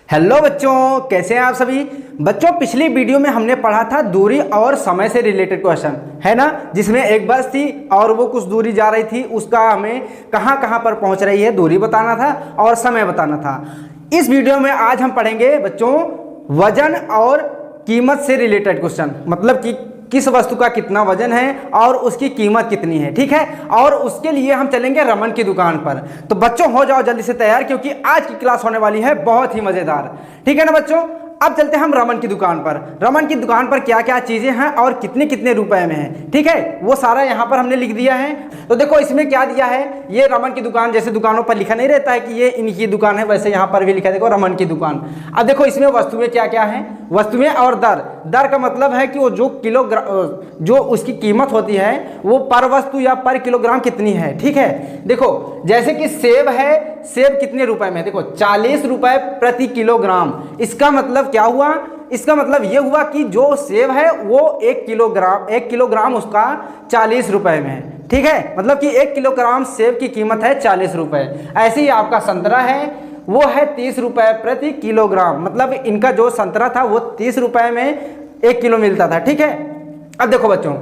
Hello बच्चों, कैसे हैं आप सभी बच्चों। पिछली वीडियो में हमने पढ़ा था दूरी और समय से रिलेटेड क्वेश्चन, है ना, जिसमें एक बस थी और वो कुछ दूरी जा रही थी, उसका हमें कहाँ कहाँ पर पहुँच रही है दूरी बताना था और समय बताना था। इस वीडियो में आज हम पढ़ेंगे बच्चों वजन और कीमत से रिलेटेड क्वेश्चन, मतलब कि किस वस्तु का कितना वजन है और उसकी कीमत कितनी है, ठीक है। और उसके लिए हम चलेंगे रमन की दुकान पर। तो बच्चों हो जाओ जल्दी से तैयार, क्योंकि आज की क्लास होने वाली है बहुत ही मजेदार, ठीक है ना बच्चों। अब चलते हैं हम रमन की दुकान पर। रमन की दुकान पर क्या क्या चीजें हैं और कितने कितने रुपए में है, ठीक है, वो सारा यहाँ पर हमने लिख दिया है। तो देखो इसमें क्या दिया है, ये रमन की दुकान, जैसे दुकानों पर लिखा नहीं रहता है कि ये इनकी दुकान है, वैसे यहाँ पर भी लिखा है, देखो रमन की दुकान। अब देखो इसमें वस्तुएं क्या क्या है, वस्तुएं और दर। दर का मतलब है कि वो जो जो उसकी कीमत होती है वो पर वस्तु या पर किलोग्राम कितनी है, ठीक है। देखो जैसे कि सेब है, सेब कितने रुपए में, देखो 40 रुपए प्रति किलोग्राम। इसका मतलब क्या हुआ, इसका मतलब ये हुआ कि जो सेब है वो 1 किलोग्राम उसका 40 रुपए में है, ठीक है। मतलब कि 1 किलोग्राम सेब की कीमत है 40 रुपए। ऐसे ही आपका संतरा है, वो है 30 रुपए प्रति किलोग्राम। मतलब इनका जो संतरा था वो 30 रुपए में 1 किलो मिलता था, ठीक है। अब देखो बच्चों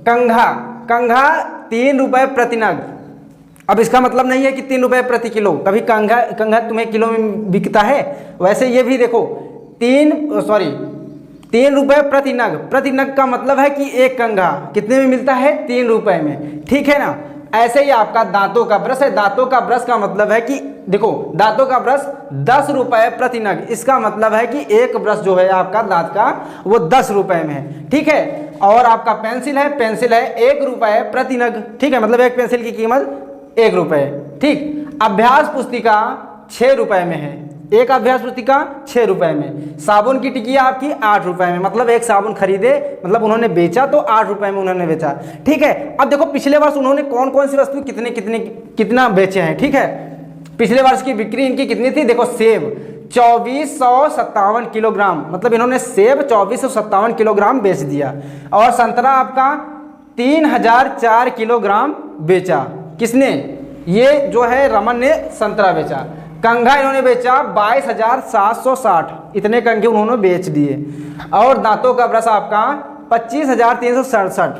कंघा 3 रुपए प्रति नग। अब इसका मतलब नहीं है कि 3 रुपए प्रति किलो, कभी कंघा तुम्हें किलो में बिकता है, वैसे ये भी देखो 3 रुपए प्रति नग। प्रति नग का मतलब है कि एक कंघा कितने में मिलता है, 3 रुपए में, ठीक है ना। ऐसे ही आपका दांतों का ब्रश है, दांतों का ब्रश का मतलब है कि देखो दांतों का ब्रश 10 रुपए प्रति नग। इसका मतलब है कि एक ब्रश जो है आपका दांत का वो 10 रुपए में है, ठीक है। और आपका पेंसिल है 1 रुपए प्रति नग, ठीक है, मतलब एक पेंसिल की कीमत 1 रुपए, ठीक। अभ्यास पुस्तिका 6 रुपए में है, एक अभ्यास पुस्तिका 6 रुपए में। साबुन की टिकिया आपकी 8 रुपए में, मतलब एक साबुन खरीदे, मतलब उन्होंने बेचा तो 8 रुपए में उन्होंने बेचा, ठीक है। अब देखो पिछले वर्ष उन्होंने कौन कौन सी वस्तु कितना बेचे हैं, ठीक है। पिछले वर्ष की बिक्री इनकी कितनी थी, देखो सेब 2457 किलोग्राम, मतलब इन्होंने सेब 2457 किलोग्राम बेच दिया। और संतरा आपका 3004 किलोग्राम बेचा, किसने, ये जो है रमन ने संतरा बेचा। कंघा इन्होंने बेचा 22,760, इतने कंघे उन्होंने बेच दिए। और दांतों का ब्रश आपका 25,367,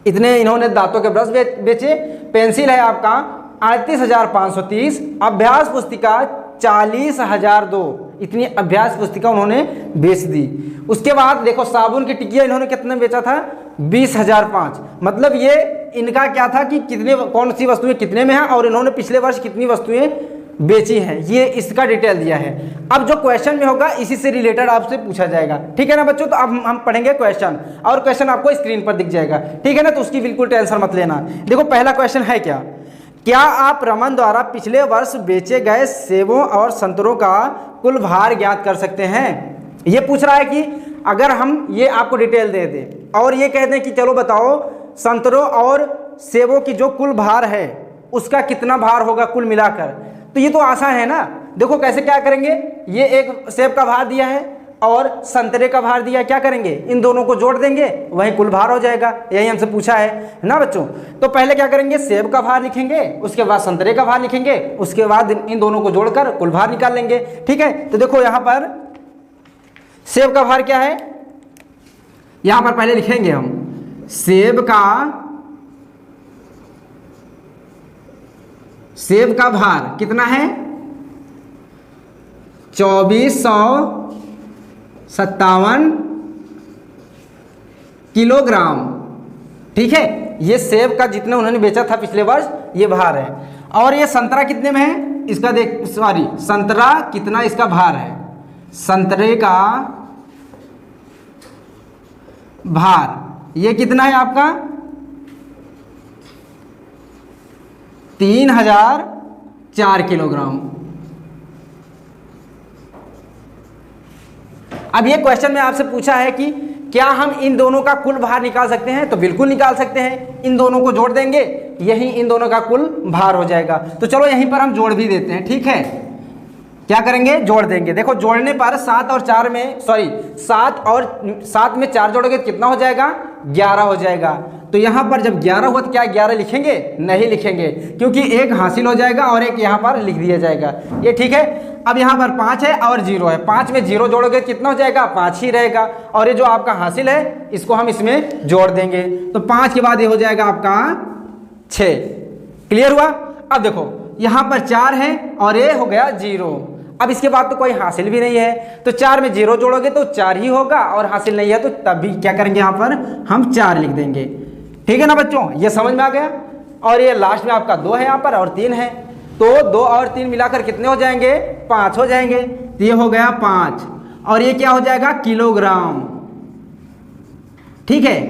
इतने इन्होंने दांतों के ब्रश बेचे। पेंसिल है आपका 38,530। अभ्यास पुस्तिका 40,002, इतनी अभ्यास पुस्तिका उन्होंने बेच दी। उसके बाद देखो साबुन की टिकिया इन्होंने कितने बेचा था, 20,005। मतलब ये इनका क्या था कि कितने कौन सी वस्तुएं कितने में हैं और इन्होंने पिछले वर्ष कितनी वस्तुएं बेची हैं, ये इसका डिटेल दिया है। अब जो क्वेश्चन में होगा इसी से रिलेटेड आपसे पूछा जाएगा, ठीक है ना बच्चों। तो अब हम पढ़ेंगे क्वेश्चन, और क्वेश्चन आपको स्क्रीन पर दिख जाएगा, ठीक है ना। तो उसकी बिल्कुल टेंशन मत लेना। देखो पहला क्वेश्चन है क्या आप रमन द्वारा पिछले वर्ष बेचे गए सेबों और संतरों का कुल भार ज्ञात कर सकते हैं। ये पूछ रहा है कि अगर हम ये आपको डिटेल दे दें और ये कह दें कि चलो बताओ संतरों और सेबों की जो कुल भार है उसका कितना भार होगा कुल मिलाकर, तो ये तो आसान है ना। देखो कैसे क्या करेंगे, ये एक सेब का भार दिया है और संतरे का भार दिया है, क्या करेंगे, इन दोनों को जोड़ देंगे, वही कुल भार हो जाएगा। यही हमसे पूछा है ना बच्चों। तो पहले क्या करेंगे, सेब का भार लिखेंगे, उसके बाद संतरे का भार लिखेंगे, उसके बाद इन दोनों को जोड़कर कुल भार निकाल लेंगे, ठीक है। तो देखो यहाँ पर सेब का भार क्या है, यहाँ पर पहले लिखेंगे हम सेब का भार कितना है, 2457 किलोग्राम, ठीक है। ये सेब का जितना उन्होंने बेचा था पिछले वर्ष ये भार है। और ये संतरा कितने में है, इसका संतरा कितना इसका भार है, संतरे का भार ये कितना है आपका 3004 किलोग्राम। अब ये क्वेश्चन में आपसे पूछा है कि क्या हम इन दोनों का कुल भार निकाल सकते हैं, तो बिल्कुल निकाल सकते हैं। इन दोनों को जोड़ देंगे, यही इन दोनों का कुल भार हो जाएगा। तो चलो यहीं पर हम जोड़ भी देते हैं, ठीक है। क्या करेंगे, जोड़ देंगे। देखो जोड़ने पर 7 और 4 में, सॉरी 7 में 4 जोड़ोगे तो कितना हो जाएगा, 11 हो जाएगा। तो यहाँ पर जब 11 हुआ तो क्या 11 लिखेंगे, नहीं लिखेंगे, क्योंकि एक हासिल हो जाएगा और एक यहाँ पर लिख दिया जाएगा, ये ठीक है। अब यहाँ पर 5 है और 0 है, 5 में 0 जोड़ोगे कितना हो जाएगा, 5 ही रहेगा, और ये जो आपका हासिल है इसको हम इसमें जोड़ देंगे, तो 5 के बाद ये हो जाएगा आपका 6। क्लियर हुआ। अब देखो यहाँ पर 4 है और ये हो गया 0। अब इसके बाद तो कोई हासिल भी नहीं है, तो 4 में 0 जोड़ोगे तो 4 ही होगा, और हासिल नहीं है तो तब भी क्या करेंगे, यहाँ पर हम 4 लिख देंगे। ठीक है ना बच्चों, ये समझ में आ गया। और ये लास्ट में आपका 2 है यहाँ पर और 3 है, तो 2 और 3 मिलाकर कितने हो जाएंगे, 5 हो जाएंगे। तो ये हो गया 5, और ये क्या हो जाएगा, किलोग्राम। ठीक है,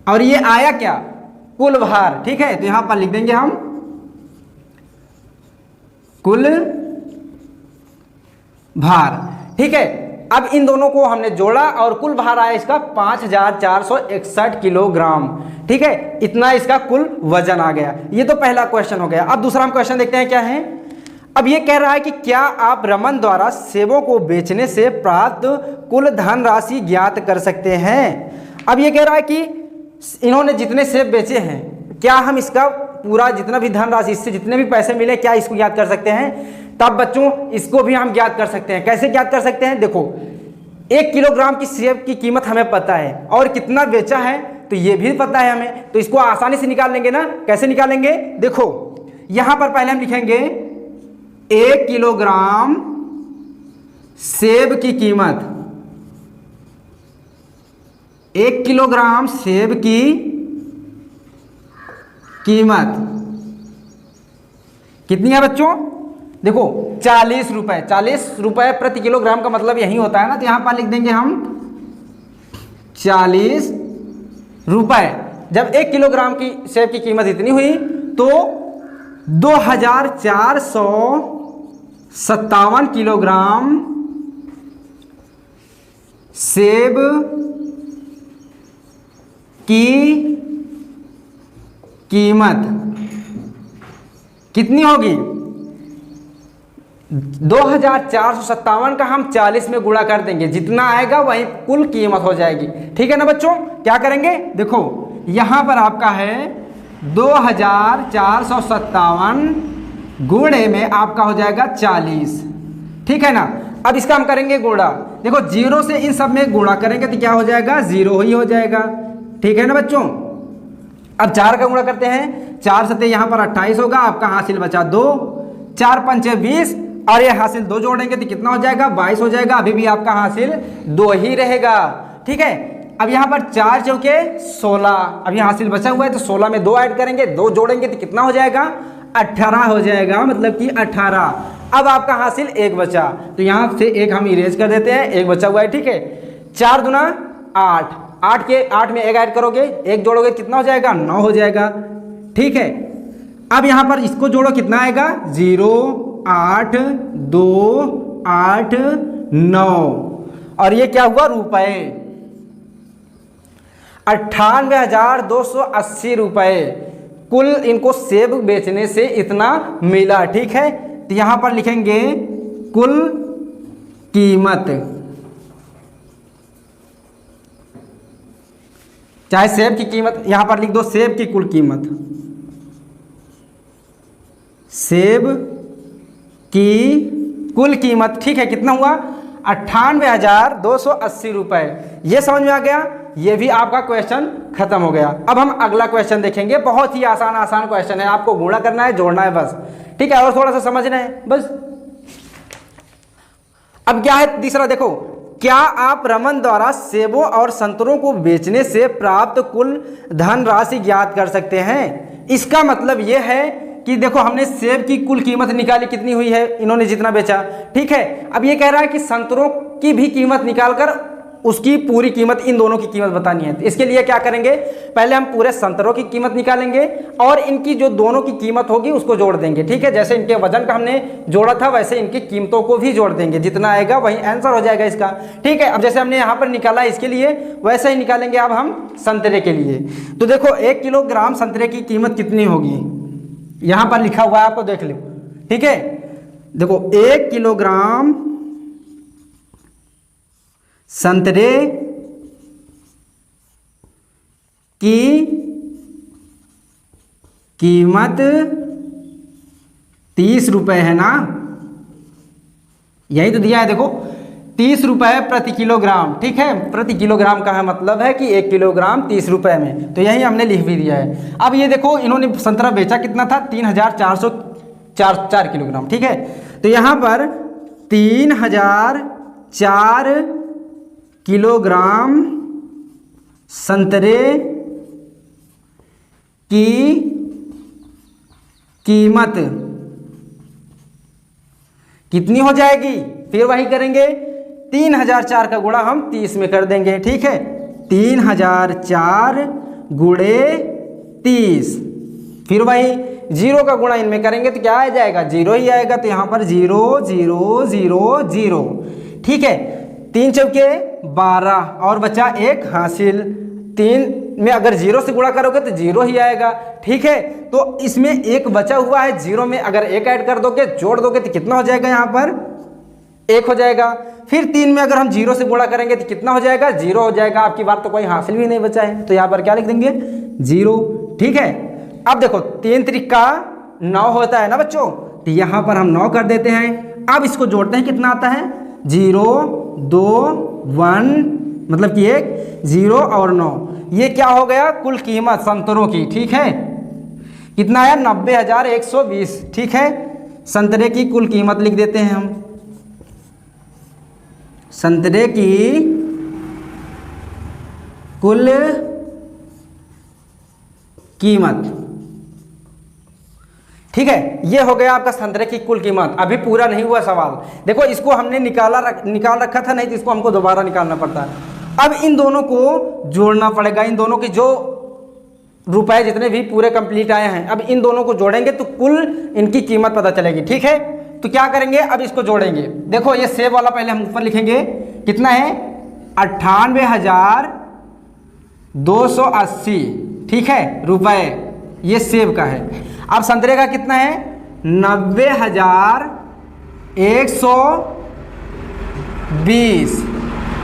और ये आया क्या, कुल भार। ठीक है, तो यहाँ पर लिख देंगे हम कुल भार। ठीक है, अब इन दोनों को हमने जोड़ा और कुल भार आया इसका 5461 किलोग्राम। ठीक है, इतना इसका कुल वजन आ गया। ये तो पहला क्वेश्चन हो गया। अब दूसरा हम क्वेश्चन देखते हैं क्या है। अब ये कह रहा है कि क्या आप रमन द्वारा सेबों को बेचने से प्राप्त कुल धनराशि ज्ञात कर सकते हैं। अब ये कह रहा है कि इन्होंने जितने सेब बेचे हैं, क्या हम इसका पूरा जितना भी धनराशि, इससे जितने भी पैसे मिले, क्या इसको ज्ञात कर सकते हैं। तब बच्चों इसको भी हम ज्ञात कर सकते हैं। कैसे ज्ञात कर सकते हैं, देखो 1 किलोग्राम की सेब की कीमत हमें पता है और कितना बेचा है तो ये भी पता है हमें, तो इसको आसानी से निकाल लेंगे ना। कैसे निकालेंगे, देखो यहां पर पहले हम लिखेंगे 1 किलोग्राम सेब की कीमत, 1 किलोग्राम सेब की कीमत कितनी है बच्चों, देखो 40 रुपए। 40 रुपए प्रति किलोग्राम का मतलब यही होता है ना, तो यहां पर लिख देंगे हम 40 रुपए। जब 1 किलोग्राम की सेब की कीमत इतनी हुई तो 2457 किलोग्राम सेब की कीमत कितनी होगी, 2457 का हम 40 में गुणा कर देंगे, जितना आएगा वही कुल कीमत हो जाएगी। ठीक है ना बच्चों, क्या करेंगे, देखो यहां पर आपका है 2457 गुणे में आपका हो जाएगा 40। ठीक है ना, अब इसका हम करेंगे गुणा। देखो 0 से इन सब में गुणा करेंगे तो क्या हो जाएगा, 0 ही हो जाएगा। ठीक है ना बच्चों, अब 4 का गुणा करते हैं, 4 सते यहाँ पर 28 होगा, आपका हासिल बचा 2, 4 पंचे 20, और ये हासिल 2 जोड़ेंगे तो कितना हो जाएगा, 22 हो जाएगा। अभी भी आपका हासिल 2 ही रहेगा। ठीक है, अब यहाँ पर 4 चौके 16, अभी हासिल बचा हुआ है तो 16 में 2 ऐड करेंगे, 2 जोड़ेंगे तो कितना हो जाएगा, 18 हो जाएगा, मतलब कि 18। अब आपका हासिल 1 बचा, तो यहाँ से 1 हम इरेज कर देते हैं, 1 बचा हुआ है। ठीक है, 4 दूना 8, 8 के 8 में 1 ऐड करोगे, 1 जोड़ोगे कितना हो जाएगा, 9 हो जाएगा। ठीक है, अब यहाँ पर इसको जोड़ो कितना आएगा, 0 8 2 8 9, और ये क्या हुआ, रुपए 98,280 रुपए कुल इनको सेब बेचने से इतना मिला। ठीक है, तो यहां पर लिखेंगे कुल कीमत, चाहे सेब की कीमत यहां पर लिख दो, सेब की कुल कीमत, सेब की कुल कीमत। ठीक है, कितना हुआ, 98,280 रुपए। ये समझ में आ गया, ये भी आपका क्वेश्चन खत्म हो गया। अब हम अगला क्वेश्चन देखेंगे, बहुत ही आसान क्वेश्चन है, आपको गुणा करना है, जोड़ना है बस। ठीक है, और थोड़ा सा समझना है बस। अब क्या है तीसरा, देखो क्या आप रमन द्वारा सेबों और संतरों को बेचने से प्राप्त कुल धनराशि ज्ञात कर सकते हैं। इसका मतलब यह है कि देखो हमने सेब की कुल कीमत निकाली, कितनी हुई है, इन्होंने जितना बेचा। ठीक है, अब ये कह रहा है कि संतरों की भी कीमत निकालकर उसकी पूरी कीमत, इन दोनों की कीमत बतानी है। तो इसके लिए क्या करेंगे, पहले हम पूरे संतरों की कीमत निकालेंगे और इनकी जो दोनों की कीमत होगी उसको जोड़ देंगे। ठीक है, जैसे इनके वजन का हमने जोड़ा था वैसे इनकी कीमतों को भी जोड़ देंगे, जितना आएगा वही आंसर हो जाएगा इसका। ठीक है, अब जैसे हमने यहाँ पर निकाला इसके लिए, वैसे ही निकालेंगे अब हम संतरे के लिए। तो देखो 1 किलोग्राम संतरे की कीमत कितनी होगी, यहाँ पर लिखा हुआ है, आपको देख लो। ठीक है, देखो 1 किलोग्राम संतरे की कीमत 30 रुपए है ना, यही तो दिया है। देखो 30 रुपए प्रति किलोग्राम, ठीक है, प्रति किलोग्राम का है मतलब है कि 1 किलोग्राम 30 रुपए में, तो यही हमने लिख भी दिया है। अब ये देखो इन्होंने संतरा बेचा कितना था, 3404 किलोग्राम, ठीक है। तो यहाँ पर 3004 किलोग्राम संतरे की कीमत कितनी हो जाएगी, फिर वही करेंगे, 3004 का गुणा हम 30 में कर देंगे, ठीक है। 3004 गुणे 30, फिर वही 0 का गुणा इनमें करेंगे तो क्या आ जाएगा, 0 ही आएगा। तो यहाँ पर 0 0 0 0, ठीक है। 3 चौके 12 और बचा 1 हासिल। 3 में अगर 0 से गुणा करोगे तो 0 ही आएगा, ठीक है। तो इसमें 1 बचा हुआ है, 0 में अगर 1 ऐड कर दोगे, जोड़ दोगे तो कितना हो जाएगा, यहाँ पर 1 हो जाएगा। फिर 3 में अगर हम 0 से गुणा करेंगे तो कितना हो जाएगा, 0 हो जाएगा। आपकी बार तो कोई हासिल भी नहीं बचा है, तो यहाँ पर क्या लिख देंगे, 0, ठीक है। अब देखो 3 त्रिका 9 होता है ना बच्चों, तो यहाँ पर हम 9 कर देते हैं। अब इसको जोड़ते हैं, कितना आता है, 0 2 1, मतलब कि 1 0 और 9, ये क्या हो गया, कुल कीमत संतरों की, ठीक है। कितना है, 90,120, ठीक है। संतरे की कुल कीमत लिख देते हैं हम, संतरे की कुल कीमत, ठीक है। ये हो गया आपका संतरे की कुल कीमत। अभी पूरा नहीं हुआ सवाल, देखो इसको हमने निकाल रखा था, नहीं तो इसको हमको दोबारा निकालना पड़ता है। अब इन दोनों को जोड़ना पड़ेगा, इन दोनों के जो रुपए जितने भी पूरे कंप्लीट आए हैं, अब इन दोनों को जोड़ेंगे तो कुल इनकी कीमत पता चलेगी, ठीक है। तो क्या करेंगे, अब इसको जोड़ेंगे। देखो ये सेब वाला पहले हम ऊपर लिखेंगे, कितना है, 98,280, ठीक है, रुपए, ये सेब का है। अब संतरे का कितना है, 90,120,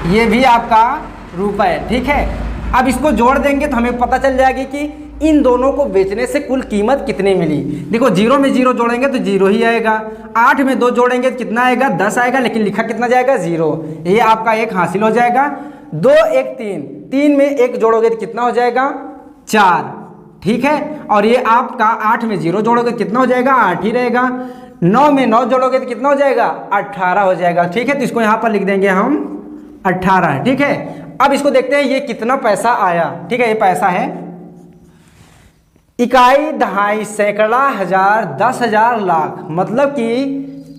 ये भी आपका रुपए, ठीक है। अब इसको जोड़ देंगे तो हमें पता चल जाएगी कि इन दोनों को बेचने से कुल कीमत कितनी मिली। देखो 0 में 0 जोड़ेंगे तो 0 ही आएगा, 8 में 2 जोड़ेंगे तो कितना आएगा, 10 आएगा, लेकिन लिखा कितना जाएगा, 0, ये आपका 1 हासिल हो जाएगा। 2 1 3, 3 में 1 जोड़ोगे तो कितना हो जाएगा, 4, ठीक है। और ये आपका 8 में 0 जोड़ोगे तो कितना हो जाएगा, 8 ही रहेगा। 9 में 9 जोड़ोगे तो कितना हो जाएगा, 18 हो जाएगा, ठीक है। तो इसको यहाँ पर लिख देंगे हम 18, ठीक है। अब इसको देखते हैं ये कितना पैसा आया, ठीक है। ये पैसा है इकाई, दहाई, सैकड़ा, हजार, 10,000, लाख, मतलब कि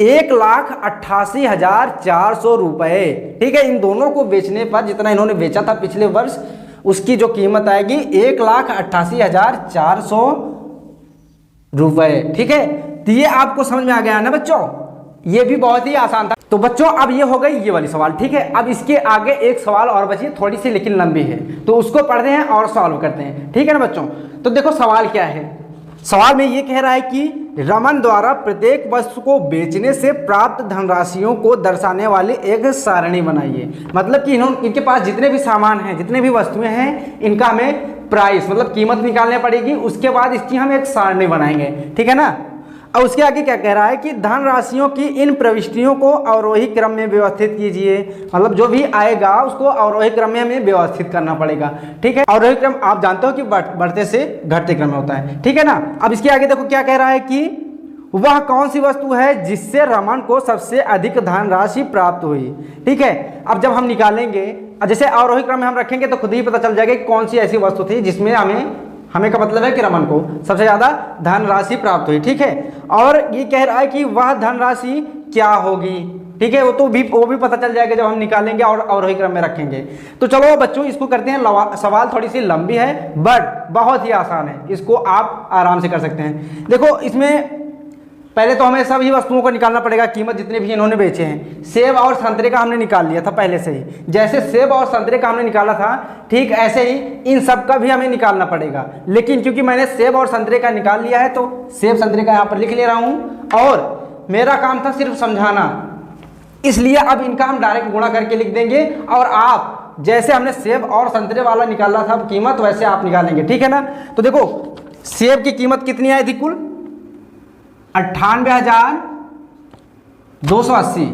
1,88,400 रुपए, ठीक है। इन दोनों को बेचने पर जितना इन्होंने बेचा था पिछले वर्ष, उसकी जो कीमत आएगी 1,88,400 रुपए, ठीक है। तो ये आपको समझ में आ गया ना बच्चों, ये भी बहुत ही आसान था। तो बच्चों अब ये हो गई ये वाली सवाल, ठीक है। अब इसके आगे एक सवाल और बची, थोड़ी सी लेकिन लंबी है, तो उसको पढ़ते हैं और सॉल्व करते हैं, ठीक है ना बच्चों। तो देखो सवाल क्या है, सवाल में ये कह रहा है कि रमन द्वारा प्रत्येक वस्तु को बेचने से प्राप्त धनराशियों को दर्शाने वाली एक सारणी बनाइए। मतलब कि इनके पास जितने भी सामान हैं, जितने भी वस्तुएं हैं, इनका हमें प्राइस मतलब कीमत निकालनी पड़ेगी, उसके बाद इसकी हम एक सारणी बनाएंगे, ठीक है ना। और उसके आगे क्या कह रहा है कि धन राशियों की इन प्रविष्टियों को अवरोही क्रम में व्यवस्थित कीजिए। मतलब जो भी आएगा उसको अवरोही क्रम में हमें व्यवस्थित करना पड़ेगा, ठीक है। अवरोही क्रम आप जानते हो कि बढ़ते से घटते क्रम में होता है, ठीक है ना। अब इसके आगे देखो क्या कह रहा है कि वह कौन सी वस्तु है जिससे रमन को सबसे अधिक धनराशि प्राप्त हुई, ठीक है। अब जब हम निकालेंगे, जैसे अवरोही क्रम में हम रखेंगे तो खुद ही पता चल जाएगा कि कौन सी ऐसी वस्तु थी जिसमें हमें का मतलब है कि रमन को सबसे ज्यादा धनराशि प्राप्त हुई, ठीक है। और ये कह रहा है कि वह धनराशि क्या होगी, ठीक है। वो भी पता चल जाएगा जब हम निकालेंगे और अवरोही क्रम में रखेंगे। तो चलो बच्चों इसको करते हैं, सवाल थोड़ी सी लंबी है बट बहुत ही आसान है, इसको आप आराम से कर सकते हैं। देखो इसमें पहले तो हमें सभी वस्तुओं को निकालना पड़ेगा, कीमत जितने भी इन्होंने बेचे हैं। सेब और संतरे का हमने निकाल लिया था पहले से ही, जैसे सेब और संतरे का हमने निकाला था, ठीक ऐसे ही इन सब का भी हमें निकालना पड़ेगा। लेकिन क्योंकि मैंने सेब और संतरे का निकाल लिया है तो सेब संतरे का यहाँ पर लिख ले रहा हूँ, और मेरा काम था सिर्फ समझाना, इसलिए अब इनका हम डायरेक्ट गुणा करके लिख देंगे और आप जैसे हमने सेब और संतरे वाला निकाला था कीमत वैसे आप निकालेंगे, ठीक है ना। तो देखो सेब की कीमत कितनी आई थी कुल 98,280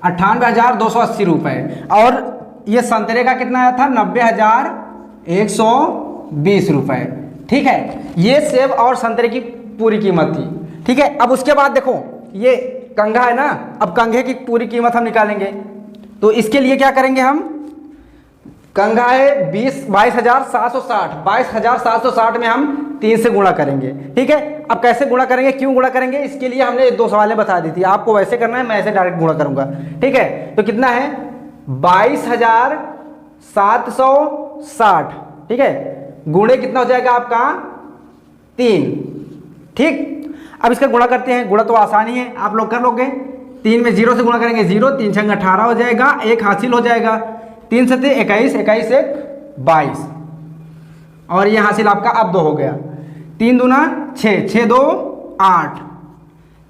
98,280 रुपए, और ये संतरे का कितना आया था 90,120 रुपए, ठीक है। ये सेब और संतरे की पूरी कीमत थी, ठीक है। अब उसके बाद देखो ये कंघा है ना, अब कंघे की पूरी कीमत हम निकालेंगे, तो इसके लिए क्या करेंगे हम, कंघा है 22,760 में हम 3 से गुणा करेंगे, ठीक है। अब कैसे गुणा करेंगे, क्यों गुणा करेंगे, इसके लिए हमने 2 सवालें बता दी थी, आपको वैसे करना है, मैं ऐसे डायरेक्ट गुणा करूंगा, ठीक है। तो कितना है 22,760, ठीक है, गुणे कितना हो जाएगा आपका 3, ठीक। अब इसका गुणा करते हैं, गुणा तो आसानी है, आप लोग कर लोगे। 3 में 0 से गुणा करेंगे 0, 3 छंग 18 हो जाएगा, 1 हासिल हो जाएगा, 3 से 21, 21 1 22, और ये हासिल आपका अब 2 हो गया, 3 दूना 6, 6 2 8,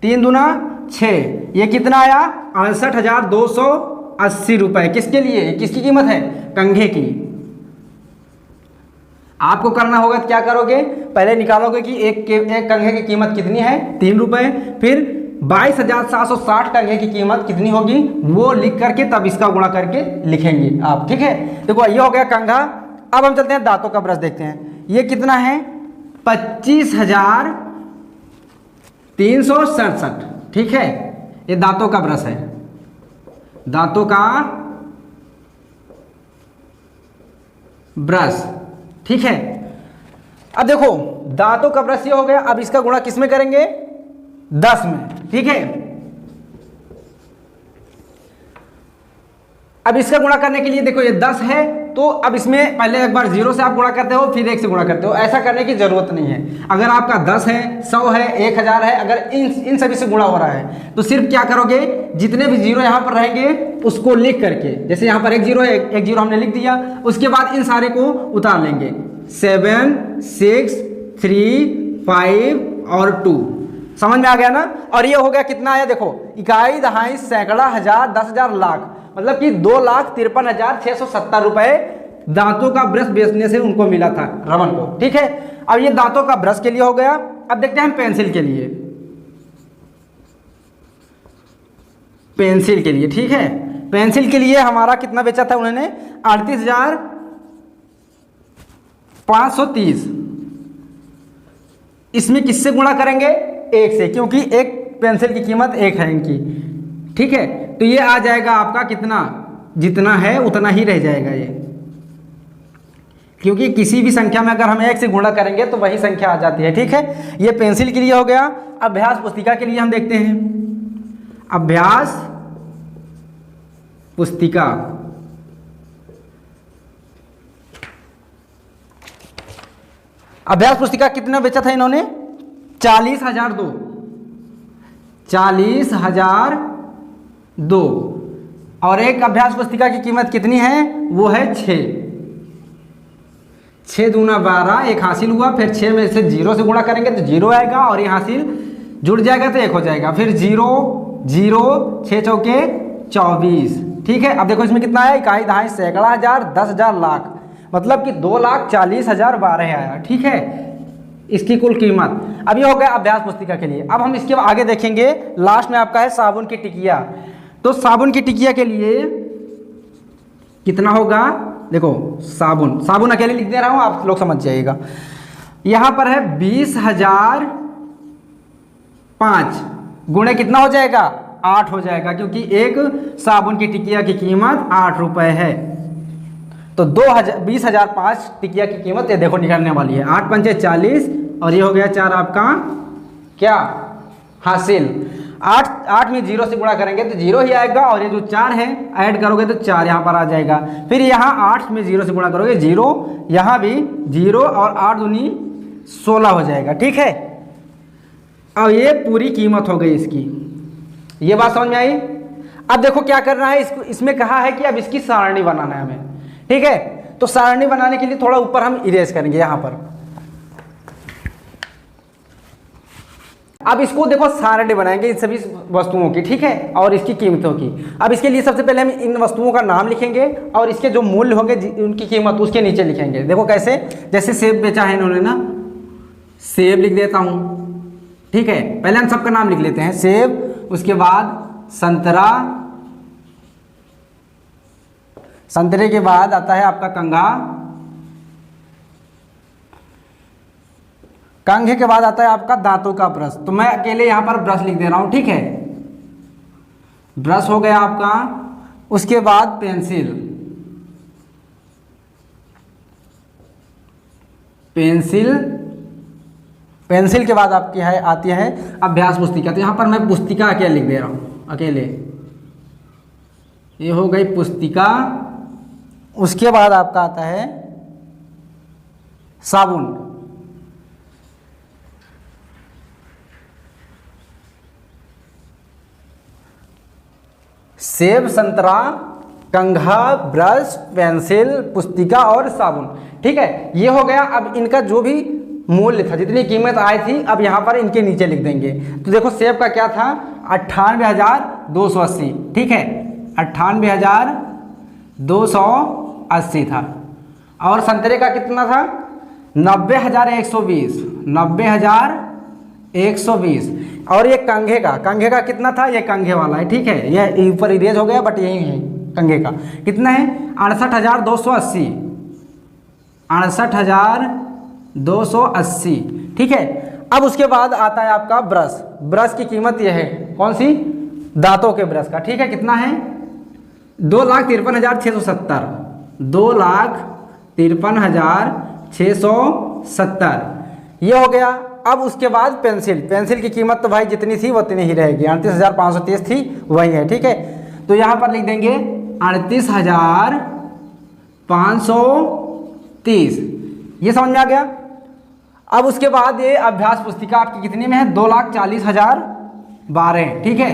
3 दूना 6, ये कितना आया 68,280 रुपए। किसके लिए, किसकी कीमत है, कंघे की। आपको करना होगा क्या करोगे, पहले निकालोगे कि एक कंघे की कीमत कितनी है 3 रुपए, फिर 22,760 कंघे की कीमत कितनी होगी वो लिख करके तब इसका गुणा करके लिखेंगे आप, ठीक है। देखो ये हो गया कंघा। अब हम चलते हैं दांतों का ब्रश देखते हैं, ये कितना है 25,367, ठीक है। ये दांतों का ब्रश है, दांतों का ब्रश, ठीक है। अब देखो दांतों का ब्रश ये हो गया, अब इसका गुणा किस में करेंगे 10 में, ठीक है। अब इसका गुणा करने के लिए देखो ये 10 है, तो अब इसमें पहले एक बार 0 से आप गुणा करते हो फिर 1 से गुणा करते हो, ऐसा करने की जरूरत नहीं है। अगर आपका 10 है 100 है 1000 है, अगर इन सभी से गुणा हो रहा है तो सिर्फ क्या करोगे, जितने भी 0 यहाँ पर रहेंगे उसको लिख करके, जैसे यहाँ पर एक 0 है, एक 0 हमने लिख दिया, उसके बाद इन सारे को उतार लेंगे 7 6 3 5 और 2, समझ में आ गया ना। और ये हो गया कितना आया देखो, इकाई दहाई सैकड़ा हजार 10,000 लाख, मतलब कि 2,53,670 रुपए दांतों का ब्रश बेचने से उनको मिला था रमन को, ठीक है। अब ये दांतों का ब्रश के लिए हो गया। अब देखते हैं हम पेंसिल के लिए, पेंसिल के लिए, ठीक है। पेंसिल के लिए हमारा कितना बेचा था उन्होंने 38,530, इसमें किससे गुणा करेंगे 1 से, क्योंकि एक पेंसिल की कीमत 1 है इनकी, ठीक है। तो ये आ जाएगा आपका कितना, जितना है उतना ही रह जाएगा ये, क्योंकि किसी भी संख्या में अगर हम 1 से गुणा करेंगे तो वही संख्या आ जाती है, ठीक है। ये पेंसिल के लिए हो गया। अभ्यास पुस्तिका के लिए हम देखते हैं, अभ्यास पुस्तिका, अभ्यास पुस्तिका कितना बेचा था इन्होंने 40,002, 40,002, और एक अभ्यास पुस्तिका की कीमत कितनी है वो है 6, 6 दूना 12, 1 हासिल हुआ, फिर 6 में से 0 से गुणा करेंगे तो 0 आएगा, और ये हासिल जुड़ जाएगा तो 1 हो जाएगा, फिर 0 0 6 चौके 24, ठीक है। अब देखो इसमें कितना आया, इकाई दहाई सैकड़ा हजार 10,000 लाख, मतलब कि 2,40,012 आया, ठीक है इसकी कुल कीमत। अब ये हो गया अभ्यास पुस्तिका के लिए। अब हम इसके आगे देखेंगे, लास्ट में आपका है साबुन की टिकिया। तो साबुन की टिकिया के लिए कितना होगा, देखो साबुन, साबुन अकेले लिख दे रहा हूं, आप लोग समझ जाइएगा। यहां पर है 20,005 गुणे कितना हो जाएगा 8 हो जाएगा, क्योंकि एक साबुन की टिकिया की कीमत 8 रुपए है। तो 20,005 टिकिया की कीमत ये देखो निकलने वाली है, 8 पंचे 40, और ये हो गया 4 आपका क्या हासिल। 8 में 0 से गुणा करेंगे तो 0 ही आएगा, और ये जो 4 है ऐड करोगे तो 4 यहाँ पर आ जाएगा। फिर यहाँ 8 में 0 से गुणा करोगे 0, यहाँ भी 0, और 8 दूनी 16 हो जाएगा, ठीक है। अब ये पूरी कीमत हो गई इसकी, ये बात समझ में आई। अब देखो क्या करना है, इसको इसमें कहा है कि अब इसकी सारणी बनाना है हमें, ठीक है। तो सारणी बनाने के लिए थोड़ा ऊपर हम इरेज करेंगे यहाँ पर, अब इसको देखो सारणी बनाएंगे इन सभी वस्तुओं की, ठीक है, और इसकी कीमतों की। अब इसके लिए सबसे पहले हम इन वस्तुओं का नाम लिखेंगे और इसके जो मूल्य होंगे उनकी कीमत उसके नीचे लिखेंगे। देखो कैसे, जैसे सेब बेचा है इन्होंने ना, सेब लिख देता हूँ, ठीक है। पहले हम सबका नाम लिख लेते हैं, सेब, उसके बाद संतरा, संतरे के बाद आता है आपका कंघा, कंघे के बाद आता है आपका दांतों का ब्रश। तो मैं अकेले यहां पर ब्रश लिख दे रहा हूं, ठीक है, ब्रश हो गया आपका। उसके बाद पेंसिल, पेंसिल, पेंसिल के बाद आपकी है आती है अभ्यास पुस्तिका। तो यहां पर मैं पुस्तिका अकेले लिख दे रहा हूं, अकेले, ये हो गई पुस्तिका। उसके बाद आपका आता है साबुन, सेब, संतरा, कंघा, ब्रश, पेंसिल, पुस्तिका और साबुन, ठीक है, ये हो गया। अब इनका जो भी मूल्य था, जितनी कीमत आई थी, अब यहाँ पर इनके नीचे लिख देंगे। तो देखो सेब का क्या था, 98,280, ठीक है, 98,280 था। और संतरे का कितना था, 90,120, 90,120। और ये कंघे का कितना था, ये कंघे वाला है, ठीक है, ये ऊपर इरेज हो गया बट यही है कंघे का। कितना है, 68,280, 68,280, ठीक है। अब उसके बाद आता है आपका ब्रश, ब्रश की कीमत ये है, कौन सी, दांतों के ब्रश का, ठीक है, कितना है, 2,53,670, 2,53,670, ये हो गया। अब उसके बाद पेंसिल, पेंसिल की कीमत तो भाई जितनी थी वो उतनी ही रहेगी, 38,530 थी, वही है, ठीक है। तो यहाँ पर लिख देंगे 38,530, ये समझ में आ गया। अब उसके बाद ये अभ्यास पुस्तिका आपकी कितनी में है, 2,40,012, ठीक है,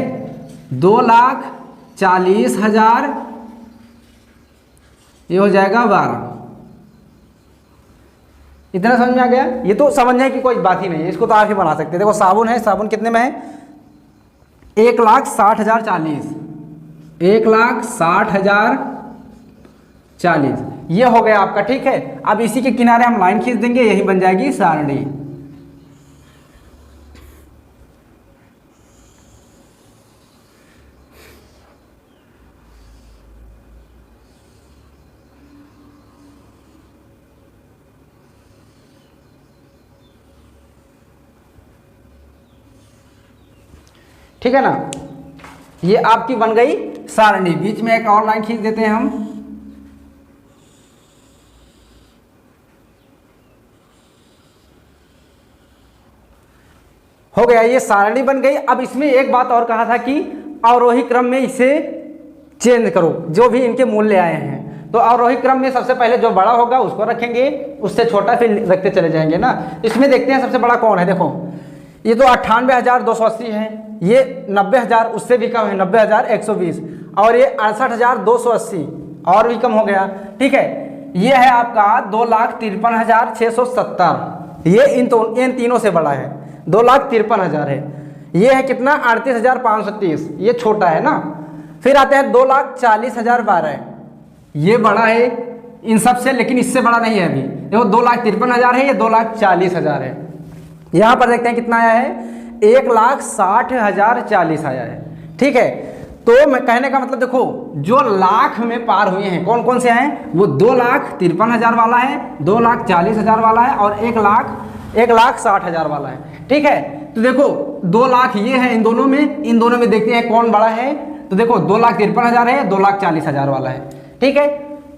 2,40,000, ये हो जाएगा 12। इतना समझ में आ गया। ये तो समझने की कोई बात ही नहीं है, इसको तो आप ही बना सकते हैं। देखो साबुन है, साबुन कितने में है, 1,60,040, 1,60,040, ये हो गया आपका, ठीक है। अब इसी के किनारे हम लाइन खींच देंगे, यही बन जाएगी सारणी। ठीक है ना, ये आपकी बन गई सारणी। बीच में एक और लाइन खींच देते हैं हम, हो गया, ये सारणी बन गई। अब इसमें एक बात और कहा था कि अवरोही क्रम में इसे चेंज करो, जो भी इनके मूल्य आए हैं। तो अवरोही क्रम में सबसे पहले जो बड़ा होगा उसको रखेंगे, उससे छोटा फिर रखते चले जाएंगे ना। इसमें देखते हैं सबसे बड़ा कौन है। देखो ये तो 98,280 है, ये 90,000 उससे भी कम है, 90,120, और ये 68,280 और भी कम हो गया, ठीक है। ये है आपका 2,53,670, ये इन तीनों से बड़ा है, 2,53,000 है। ये है कितना, 38,530, ये छोटा है ना। फिर आते हैं 2,40,012, ये बड़ा है इन सब से, लेकिन इससे बड़ा नहीं है अभी। देखो 2,53,000 है, ये 2,40,000 है। यहाँ पर देखते हैं कितना आया है, 1,60,040 आया है, ठीक है। तो मैं कहने का मतलब देखो, जो लाख में पार हुए हैं कौन कौन से हैं, वो 2,53,000 वाला है, 2,40,000 वाला है और 1,60,000 वाला है, ठीक है। तो देखो 2 लाख ये है इन दोनों में देखते हैं कौन बड़ा है। तो देखो 2,53,000 है, 2,40,000 वाला है, ठीक है।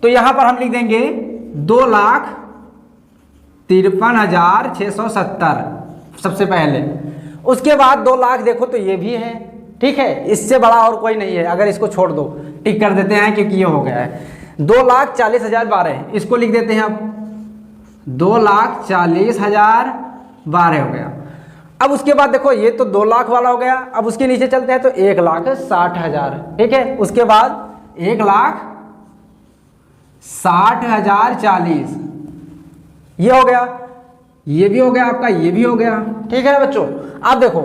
तो यहाँ पर हम लिख देंगे 2,53,670 सबसे पहले। उसके बाद 2 लाख देखो तो ये भी है, ठीक है, इससे बड़ा और कोई नहीं है। अगर इसको छोड़ दो, टिक कर देते हैं क्योंकि ये हो गया है। 2,40,012 इसको लिख देते हैं अब, 2,40,012 हो गया। अब उसके बाद देखो ये तो 2 लाख वाला हो गया। अब उसके नीचे चलते हैं तो 1,60,000, ठीक है। उसके बाद 1,60,040 ये हो गया, ये भी हो गया आपका, ये भी हो गया, ठीक है ना बच्चों। अब देखो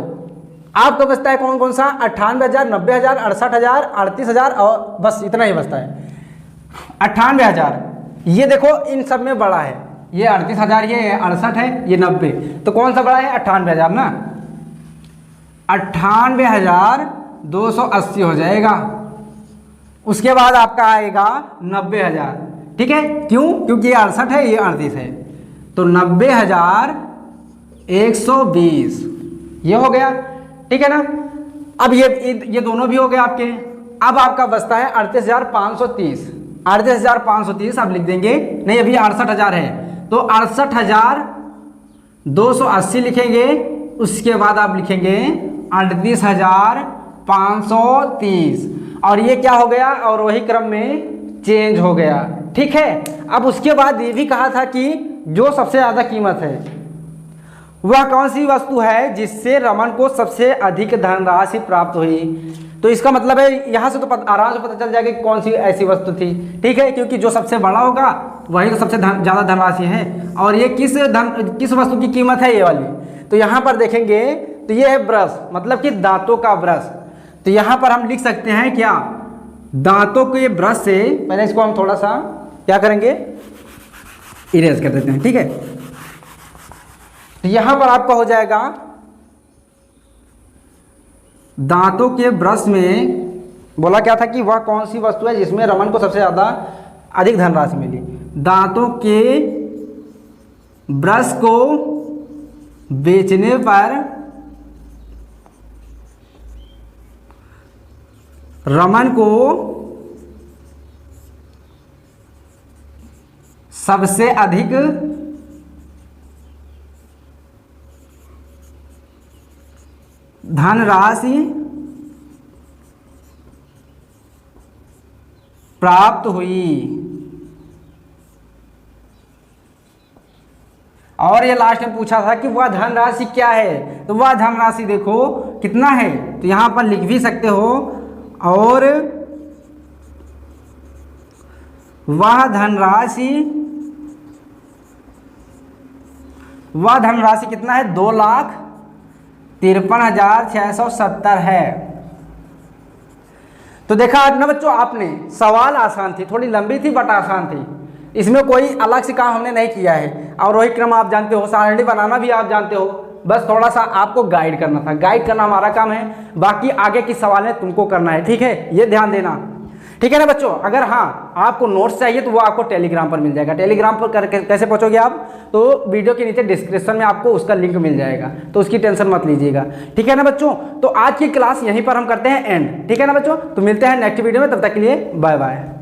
आपको बचता है कौन कौन सा, 98,000, 90,000, 68,000, 38,000 और बस इतना ही बचता है। 98,000 ये देखो इन सब में बड़ा है, ये 38,000, ये 68 है, ये 90, तो कौन सा बड़ा है, 98,000 ना, 98,280 हो जाएगा। उसके बाद आपका आएगा 90,000, ठीक है, क्यों, क्योंकि ये 68 है, ये 38 है, तो 90,120 ये हो गया, ठीक है ना। अब ये दोनों भी हो गए आपके। अब आपका बचता है 38,530, 38,530 आप लिख देंगे, नहीं अभी 68,000 है, तो 68,280 लिखेंगे। उसके बाद आप लिखेंगे 38,530, और ये क्या हो गया, और वही क्रम में चेंज हो गया, ठीक है। अब उसके बाद ये भी कहा था कि जो सबसे ज़्यादा कीमत है वह कौन सी वस्तु है जिससे रमन को सबसे अधिक धनराशि प्राप्त हुई। तो इसका मतलब है यहाँ से तो आराम से पता चल जाएगा कि कौन सी ऐसी वस्तु थी, ठीक है, क्योंकि जो सबसे बड़ा होगा वही तो सबसे ज़्यादा धनराशि है। और ये किस वस्तु की कीमत है, ये वाली। तो यहाँ पर देखेंगे तो ये है ब्रश, मतलब कि दांतों का ब्रश। तो यहाँ पर हम लिख सकते हैं क्या, दांतों के ब्रश से, पहले इसको हम थोड़ा सा क्या करेंगे, इरेज कर देते हैं, ठीक है। तो यहाँ पर आपका हो जाएगा दांतों के ब्रश में बोला क्या था कि वह कौन सी वस्तु है जिसमें रमन को सबसे ज़्यादा अधिक धनराशि मिली। दांतों के ब्रश को बेचने पर रमन को सबसे अधिक धनराशि प्राप्त हुई। और ये लास्ट में पूछा था कि वह धनराशि क्या है, तो वह धनराशि देखो कितना है, तो यहां पर लिख भी सकते हो। और वह धनराशि कितना है, 2,53,670 है। तो देखा ना बच्चों, आपने सवाल आसान थी, थोड़ी लंबी थी बट आसान थी, इसमें कोई अलग से काम हमने नहीं किया है। और वही क्रम आप जानते हो, सारणी बनाना भी आप जानते हो, बस थोड़ा सा आपको गाइड करना था। गाइड करना हमारा काम है, बाकी आगे की सवालें तुमको करना है, ठीक है, ये ध्यान देना, ठीक है ना बच्चों। अगर हाँ आपको नोट्स चाहिए तो वो आपको टेलीग्राम पर मिल जाएगा। टेलीग्राम पर कैसे पहुंचोगे आप, तो वीडियो के नीचे डिस्क्रिप्शन में आपको उसका लिंक मिल जाएगा, तो उसकी टेंशन मत लीजिएगा, ठीक है ना बच्चों। तो आज की क्लास यहीं पर हम करते हैं एंड, ठीक है ना बच्चों। तो मिलते हैं नेक्स्ट वीडियो में, तब तक के लिए बाय बाय।